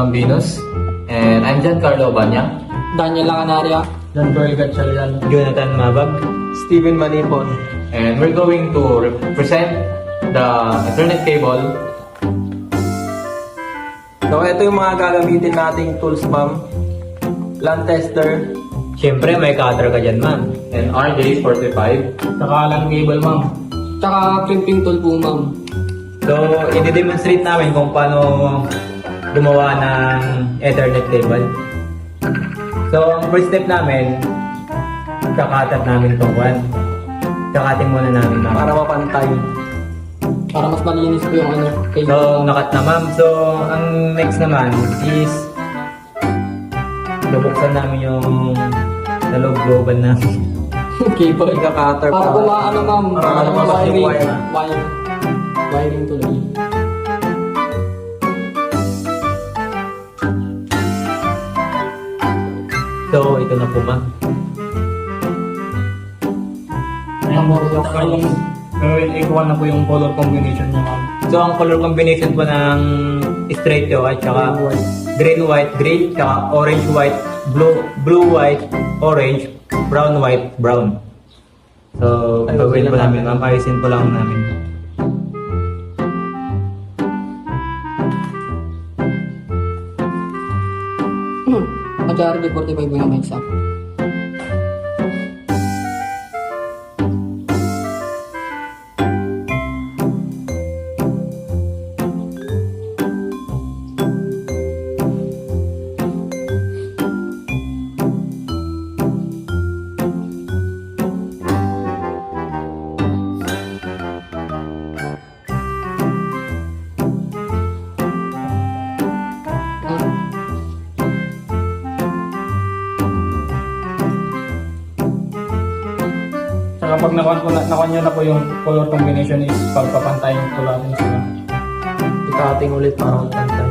Ma'am Venus. And I'm Giancarlo Banya. Daniel Lacanaria. Joel Gatchalian. Jonathan Mabag. Steven Manipon. And we're going to represent the Ethernet cable. So, ito yung mga gagamitin nating tools, ma'am. LAN tester. Siyempre, may cutter ka dyan, ma'am. And RJ45. Saka LAN cable, ma'am. Tsaka crimping tool po, ma'am. So, i-demonstrate namin kung paano gumawa ng Ethernet cable. So, ang first step namin, kakatat namin itong one. Kakating muna namin, ma'am. Para mapantay. Para mas malinis po yung ano. Cable. So, nakat na, ma'am. So, ang next naman is bubuksan namin yung naloob-looban namin. Cable. Ika-cutter Para po maano, ma'am. Para lumabas yung wire. Wiring tuloy. So, ito na po, ma'am. Saka yung ikuha na po yung color combination niya, ma'am. So, ang color combination po ng straight to at saka green, white, green, saka orange, white, blue, white, orange, brown, white, brown. So, gagawin po namin, ma'am. Ayusin po lang namin. Majority 45 po yung may isa. Saka pag nakuha nyo na po yung color combination is pagpapantayin ko natin sila. Ika-cutting ulit para magpantay.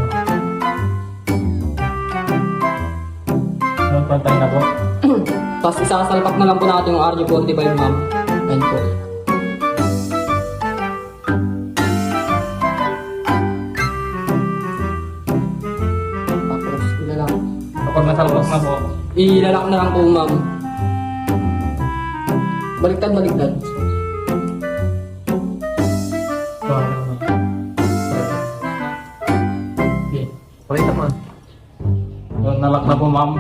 Magpantay na po. Tapos isasalpak na lang po natin yung RG45, ma'am. Ayan po. Tapos ilalak. Kapag nasalpak na po, Ilalak na lang po, ma'am. Baliktad. okay. Pakita mo. So, nalak na po, ma'am.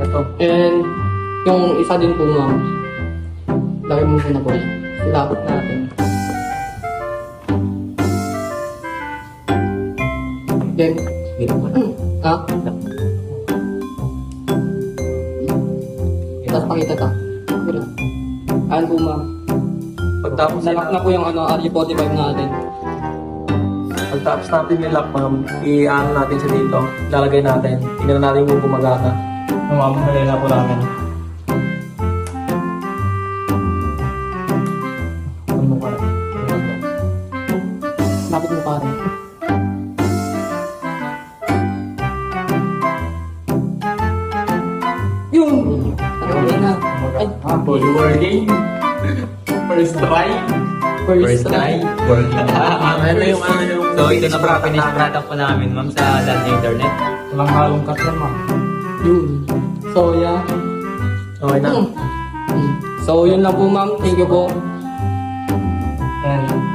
Ito. And yung isa din po, ma'am. Lagay mo na po. Ilapot natin. Then, ha? Tapos pakita ta. Ayan po, ma'am. Pagtapos Nalak na po yung ano, RG45 natin. Pagtapos natin yung lock, ma'am, i-ano natin siya dito. Lalagay natin. Tingnan natin kung gumagana. Ma'am, nalagay na po namin. Ano pa rin? Lapit mo pa rin. Yun! Nalagay na. Ay, Fully working. First try. first try. Working. Ano yung So, ito na po ang finished product po namin, ma'am, sa LAN Internet. Walang halong cut yan, ma'am. Yun. Soya. Okay na. So, yun lang po, ma'am. Thank you po. And